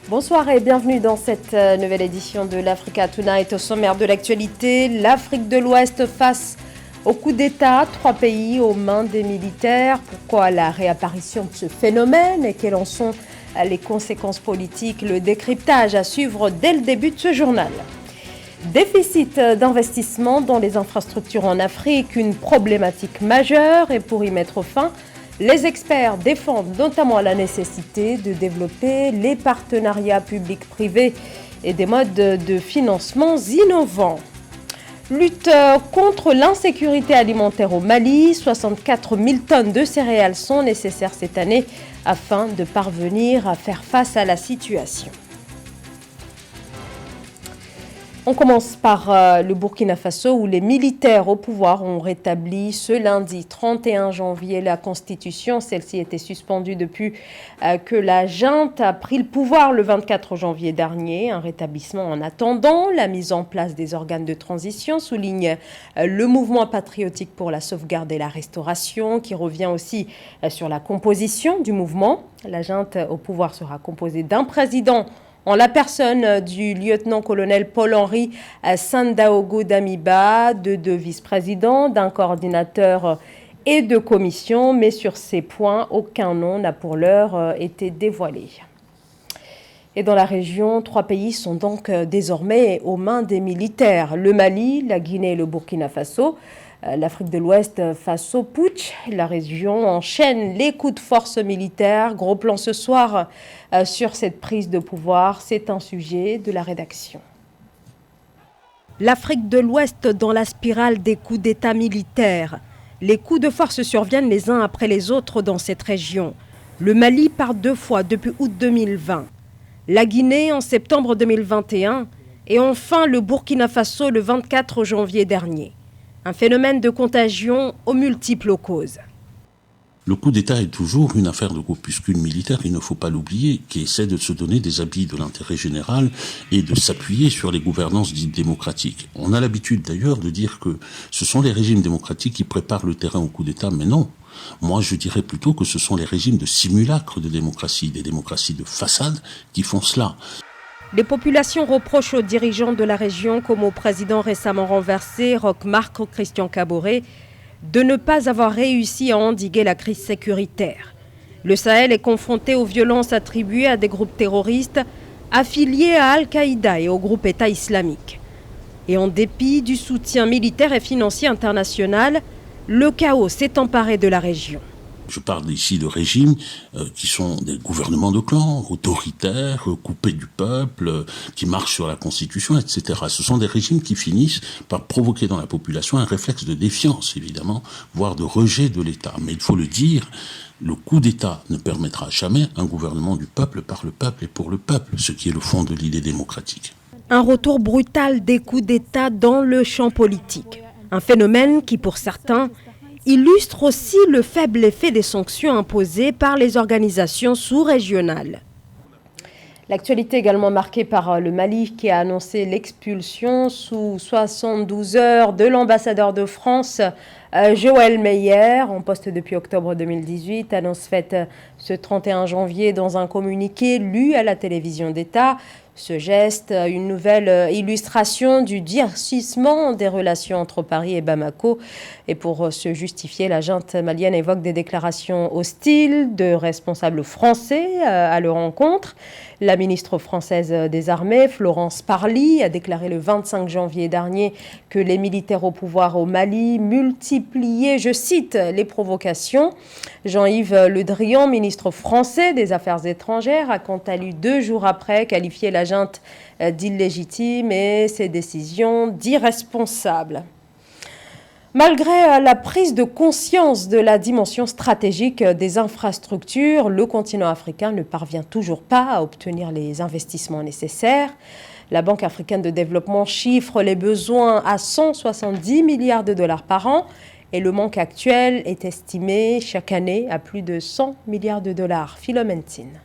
Bonsoir et bienvenue dans cette nouvelle édition de l'Africa Tonight. Au sommaire de l'actualité, l'Afrique de l'Ouest face au coup d'État, 3 pays aux mains des militaires. Pourquoi la réapparition de ce phénomène et quelles en sont les conséquences politiques? Le décryptage à suivre dès le début de ce journal. Déficit d'investissement dans les infrastructures en Afrique, une problématique majeure, et pour y mettre fin, les experts défendent notamment la nécessité de développer les partenariats publics-privés et des modes de financement innovants. Lutte contre l'insécurité alimentaire au Mali, 64 000 tonnes de céréales sont nécessaires cette année afin de parvenir à faire face à la situation. On commence par le Burkina Faso où les militaires au pouvoir ont rétabli ce lundi 31 janvier la Constitution. Celle-ci était suspendue depuis que la junte a pris le pouvoir le 24 janvier dernier. Un rétablissement en attendant la mise en place des organes de transition, souligne le mouvement patriotique pour la sauvegarde et la restauration qui revient aussi sur la composition du mouvement. La junte au pouvoir sera composée d'un président en la personne du lieutenant-colonel Paul-Henri Sandaogo Damiba, de 2 vice-présidents, d'un coordinateur et de commissions, mais sur ces points, aucun nom n'a pour l'heure été dévoilé. Et dans la région, 3 pays sont donc désormais aux mains des militaires. Le Mali, la Guinée et le Burkina Faso. L'Afrique de l'Ouest face au putsch. La région enchaîne les coups de force militaires. Gros plan ce soir sur cette prise de pouvoir. C'est un sujet de la rédaction. L'Afrique de l'Ouest dans la spirale des coups d'État militaires. Les coups de force surviennent les uns après les autres dans cette région. Le Mali par 2 fois depuis août 2020. La Guinée en septembre 2021. Et enfin le Burkina Faso le 24 janvier dernier. Un phénomène de contagion aux multiples causes. Le coup d'État est toujours une affaire de groupuscules militaires, il ne faut pas l'oublier, qui essaient de se donner des habits de l'intérêt général et de s'appuyer sur les gouvernances dites démocratiques. On a l'habitude d'ailleurs de dire que ce sont les régimes démocratiques qui préparent le terrain au coup d'État, mais non. Moi, je dirais plutôt que ce sont les régimes de simulacre de démocratie, des démocraties de façade, qui font cela. Les populations reprochent aux dirigeants de la région, comme au président récemment renversé, Roch-Marc Christian Kaboré, de ne pas avoir réussi à endiguer la crise sécuritaire. Le Sahel est confronté aux violences attribuées à des groupes terroristes affiliés à Al-Qaïda et au groupe État islamique. Et en dépit du soutien militaire et financier international, le chaos s'est emparé de la région. Je parle ici de régimes qui sont des gouvernements de clans, autoritaires, coupés du peuple, qui marchent sur la Constitution, etc. Ce sont des régimes qui finissent par provoquer dans la population un réflexe de défiance, évidemment, voire de rejet de l'État. Mais il faut le dire, le coup d'État ne permettra jamais un gouvernement du peuple, par le peuple et pour le peuple, ce qui est le fond de l'idée démocratique. Un retour brutal des coups d'État dans le champ politique. Un phénomène qui, pour certains, illustre aussi le faible effet des sanctions imposées par les organisations sous-régionales. L'actualité également marquée par le Mali qui a annoncé l'expulsion sous 72 heures de l'ambassadeur de France, Joël Meyer, en poste depuis octobre 2018. Annonce faite ce 31 janvier dans un communiqué lu à la télévision d'État. Ce geste, une nouvelle illustration du durcissement des relations entre Paris et Bamako. Et pour se justifier, la junte malienne évoque des déclarations hostiles de responsables français à leur encontre. La ministre française des Armées, Florence Parly, a déclaré le 25 janvier dernier que les militaires au pouvoir au Mali multipliaient, je cite, les provocations. Jean-Yves Le Drian, ministre français des Affaires étrangères, a quant à lui 2 jours après qualifié la junte d'illégitime et ses décisions d'irresponsables. Malgré la prise de conscience de la dimension stratégique des infrastructures, le continent africain ne parvient toujours pas à obtenir les investissements nécessaires. La Banque africaine de développement chiffre les besoins à 170 milliards de dollars par an et le manque actuel est estimé chaque année à plus de 100 milliards de dollars. Philomène Tine.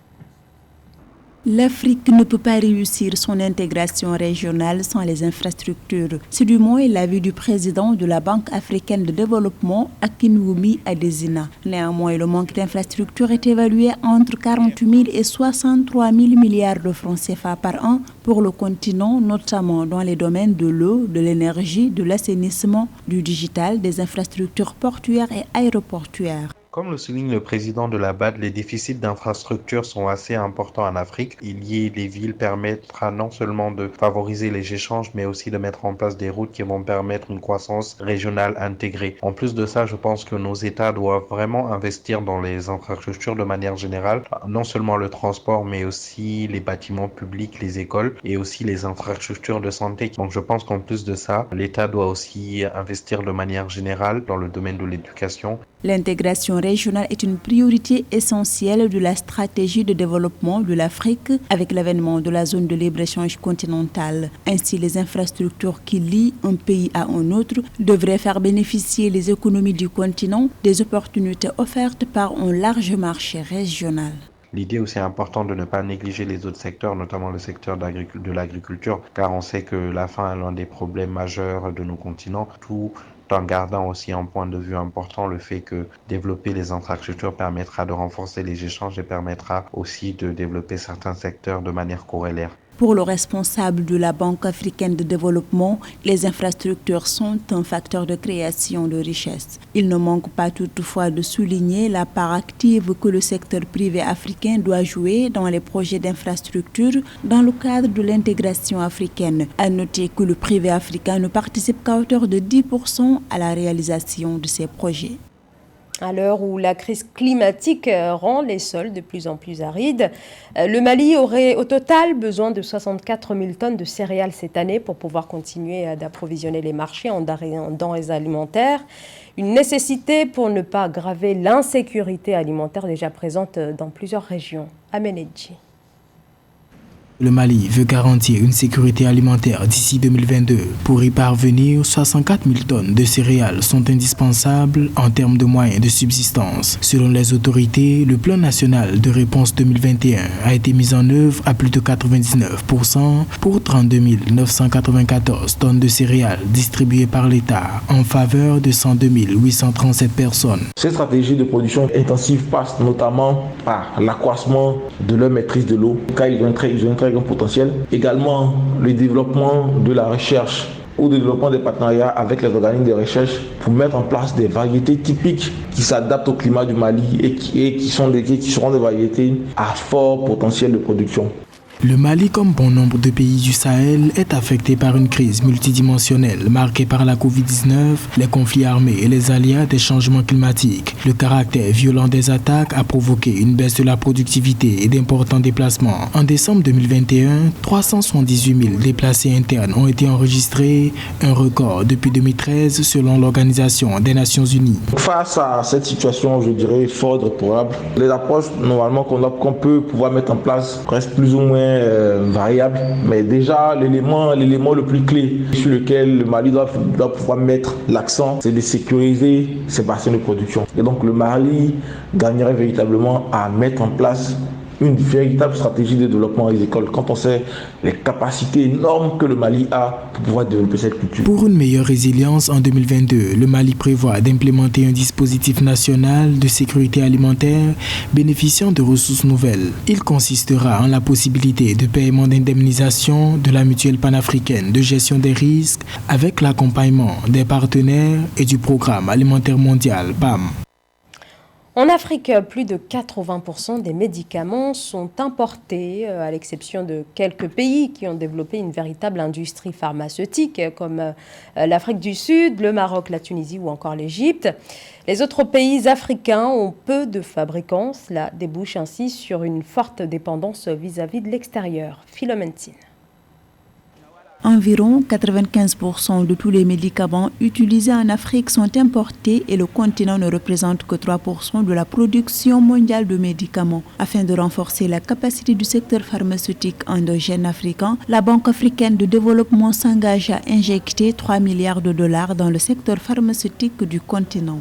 L'Afrique ne peut pas réussir son intégration régionale sans les infrastructures. C'est du moins l'avis du président de la Banque africaine de développement, Akinwumi Adesina. Néanmoins, le manque d'infrastructures est évalué entre 48 000 et 63 000 milliards de francs CFA par an pour le continent, notamment dans les domaines de l'eau, de l'énergie, de l'assainissement, du digital, des infrastructures portuaires et aéroportuaires. Comme le souligne le président de la BAD, les déficits d'infrastructures sont assez importants en Afrique. Il y ait des villes permettra non seulement de favoriser les échanges, mais aussi de mettre en place des routes qui vont permettre une croissance régionale intégrée. En plus de ça, je pense que nos États doivent vraiment investir dans les infrastructures de manière générale, non seulement le transport, mais aussi les bâtiments publics, les écoles et aussi les infrastructures de santé. Donc je pense qu'en plus de ça, l'État doit aussi investir de manière générale dans le domaine de l'éducation. L'intégration régionale est une priorité essentielle de la stratégie de développement de l'Afrique avec l'avènement de la zone de libre-échange continentale. Ainsi, les infrastructures qui lient un pays à un autre devraient faire bénéficier les économies du continent des opportunités offertes par un large marché régional. L'idée aussi importante de ne pas négliger les autres secteurs, notamment le secteur de l'agriculture, car on sait que la faim est l'un des problèmes majeurs de nos continents, tout en gardant aussi un point de vue important le fait que développer les infrastructures permettra de renforcer les échanges et permettra aussi de développer certains secteurs de manière corrélaire. Pour le responsable de la Banque africaine de développement, les infrastructures sont un facteur de création de richesse. Il ne manque pas toutefois de souligner la part active que le secteur privé africain doit jouer dans les projets d'infrastructures dans le cadre de l'intégration africaine. À noter que le privé africain ne participe qu'à hauteur de 10% à la réalisation de ces projets. À l'heure où la crise climatique rend les sols de plus en plus arides, le Mali aurait au total besoin de 64 000 tonnes de céréales cette année pour pouvoir continuer d'approvisionner les marchés en denrées alimentaires. Une nécessité pour ne pas aggraver l'insécurité alimentaire déjà présente dans plusieurs régions. Amenedji. Le Mali veut garantir une sécurité alimentaire d'ici 2022. Pour y parvenir, 64 000 tonnes de céréales sont indispensables en termes de moyens de subsistance. Selon les autorités, le plan national de réponse 2021 a été mis en œuvre à plus de 99% pour 32 994 tonnes de céréales distribuées par l'État en faveur de 102 837 personnes. Cette stratégie de production intensive passe notamment par l'accroissement de leur maîtrise de l'eau, car ils ont un très grand potentiel. Également, le développement de la recherche ou le développement des partenariats avec les organismes de recherche pour mettre en place des variétés typiques qui s'adaptent au climat du Mali et qui seront des variétés à fort potentiel de production. Le Mali, comme bon nombre de pays du Sahel, est affecté par une crise multidimensionnelle marquée par la Covid-19, les conflits armés et les aléas des changements climatiques. Le caractère violent des attaques a provoqué une baisse de la productivité et d'importants déplacements. En décembre 2021, 378 000 déplacés internes ont été enregistrés, un record depuis 2013 selon l'Organisation des Nations Unies. Face à cette situation, je dirais fort déplorable, les approches normalement qu'on peut pouvoir mettre en place restent plus ou moins variable, mais déjà l'élément le plus clé sur lequel le Mali doit pouvoir mettre l'accent, c'est de sécuriser ses bassins de production. Et donc le Mali gagnerait véritablement à mettre en place une véritable stratégie de développement agricole quand on sait les capacités énormes que le Mali a pour pouvoir développer cette culture. Pour une meilleure résilience en 2022, le Mali prévoit d'implémenter un dispositif national de sécurité alimentaire bénéficiant de ressources nouvelles. Il consistera en la possibilité de paiement d'indemnisation de la mutuelle panafricaine de gestion des risques avec l'accompagnement des partenaires et du programme alimentaire mondial PAM. En Afrique, plus de 80% des médicaments sont importés, à l'exception de quelques pays qui ont développé une véritable industrie pharmaceutique, comme l'Afrique du Sud, le Maroc, la Tunisie ou encore l'Égypte. Les autres pays africains ont peu de fabricants. Cela débouche ainsi sur une forte dépendance vis-à-vis de l'extérieur. Philomentine. Environ 95% de tous les médicaments utilisés en Afrique sont importés et le continent ne représente que 3% de la production mondiale de médicaments. Afin de renforcer la capacité du secteur pharmaceutique endogène africain, la Banque africaine de développement s'engage à injecter 3 milliards de dollars dans le secteur pharmaceutique du continent.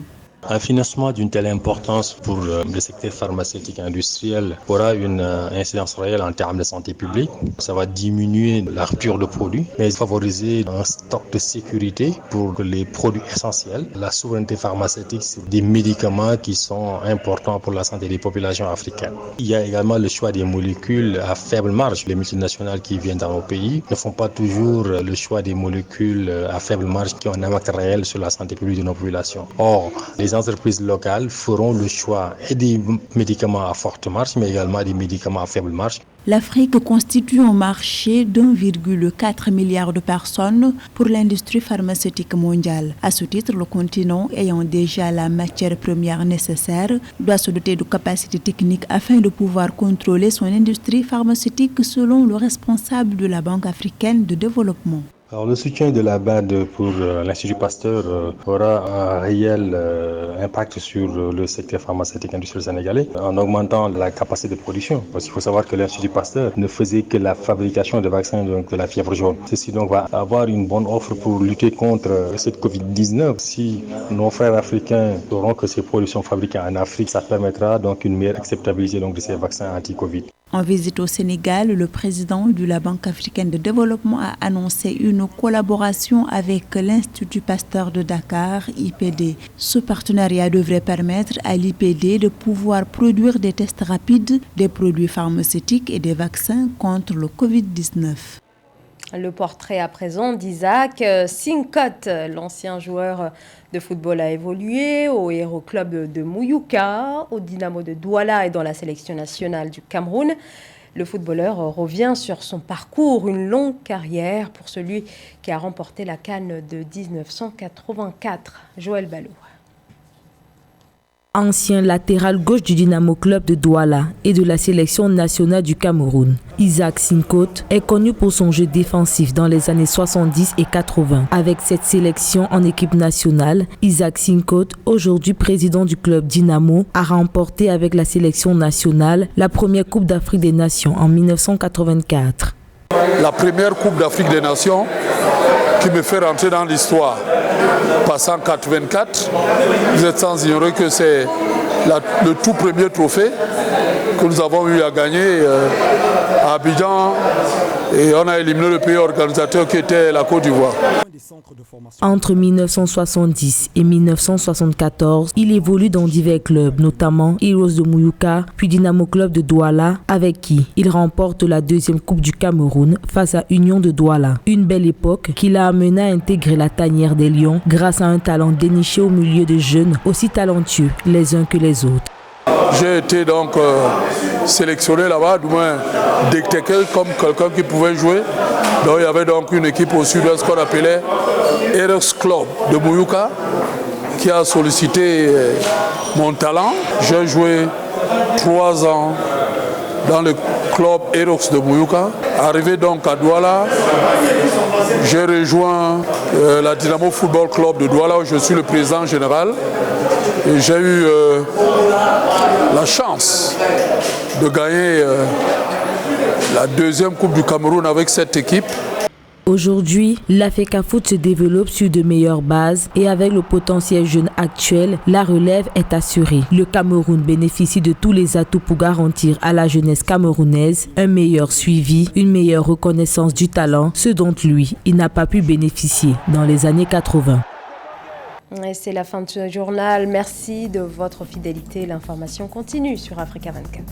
Un financement d'une telle importance pour le secteur pharmaceutique industriel aura une incidence réelle en termes de santé publique. Ça va diminuer la rupture de produits, mais favoriser un stock de sécurité pour les produits essentiels. La souveraineté pharmaceutique, c'est des médicaments qui sont importants pour la santé des populations africaines. Il y a également le choix des molécules à faible marge. Les multinationales qui viennent dans nos pays ne font pas toujours le choix des molécules à faible marge qui ont un impact réel sur la santé publique de nos populations. Or, les entreprises locales feront le choix et des médicaments à forte marge, mais également des médicaments à faible marge. L'Afrique constitue un marché d'1,4 milliard de personnes pour l'industrie pharmaceutique mondiale. À ce titre, le continent, ayant déjà la matière première nécessaire, doit se doter de capacités techniques afin de pouvoir contrôler son industrie pharmaceutique, selon le responsable de la Banque africaine de développement. Alors, le soutien de la BAD pour l'Institut Pasteur aura un réel impact sur le secteur pharmaceutique industriel sénégalais en augmentant la capacité de production. Parce qu'il faut savoir que l'Institut Pasteur ne faisait que la fabrication de vaccins de la fièvre jaune. Ceci donc va avoir une bonne offre pour lutter contre cette Covid-19. Si nos frères africains sauront que ces produits sont fabriqués en Afrique, ça permettra donc une meilleure acceptabilité de ces vaccins anti-Covid. En visite au Sénégal, le président de la Banque africaine de développement a annoncé une collaboration avec l'Institut Pasteur de Dakar, IPD. Ce partenariat devrait permettre à l'IPD de pouvoir produire des tests rapides, des produits pharmaceutiques et des vaccins contre le Covid-19. Le portrait à présent d'Isaac Sinkot, l'ancien joueur de football a évolué au Hero Club de Mouyouka, au Dynamo de Douala et dans la sélection nationale du Cameroun. Le footballeur revient sur son parcours, une longue carrière pour celui qui a remporté la CAN de 1984. Joël Ballot. Ancien latéral gauche du Dynamo Club de Douala et de la sélection nationale du Cameroun, Isaac Sinkot est connu pour son jeu défensif dans les années 70 et 80. Avec cette sélection en équipe nationale, Isaac Sinkot, aujourd'hui président du club Dynamo, a remporté avec la sélection nationale la première Coupe d'Afrique des Nations en 1984. La première Coupe d'Afrique des Nations qui me fait rentrer dans l'histoire. Passant 84, vous êtes sans ignorer que c'est le tout premier trophée que nous avons eu à gagner à Abidjan, et on a éliminé le pays organisateur qui était la Côte d'Ivoire. Entre 1970 et 1974, il évolue dans divers clubs, notamment Heroes de Mouyouka, puis Dynamo Club de Douala, avec qui il remporte la deuxième Coupe du Cameroun face à Union de Douala. Une belle époque qui l'a amené à intégrer la tanière des Lions grâce à un talent déniché au milieu de jeunes aussi talentueux les uns que les autres. J'ai été donc sélectionné là-bas, du moins détecté comme quelqu'un qui pouvait jouer. Donc il y avait donc une équipe au sud-ouest qu'on appelait Heroes Club de Mouyouka qui a sollicité mon talent. J'ai joué 3 ans dans le club Heroes de Mouyouka. Arrivé donc à Douala, j'ai rejoint la Dynamo Football Club de Douala où je suis le président général. Et j'ai eu la chance de gagner la deuxième Coupe du Cameroun avec cette équipe. Aujourd'hui, l'Afecafoot se développe sur de meilleures bases et avec le potentiel jeune actuel, la relève est assurée. Le Cameroun bénéficie de tous les atouts pour garantir à la jeunesse camerounaise un meilleur suivi, une meilleure reconnaissance du talent, ce dont lui, il n'a pas pu bénéficier dans les années 80. Et c'est la fin de ce journal. Merci de votre fidélité. L'information continue sur Africa 24.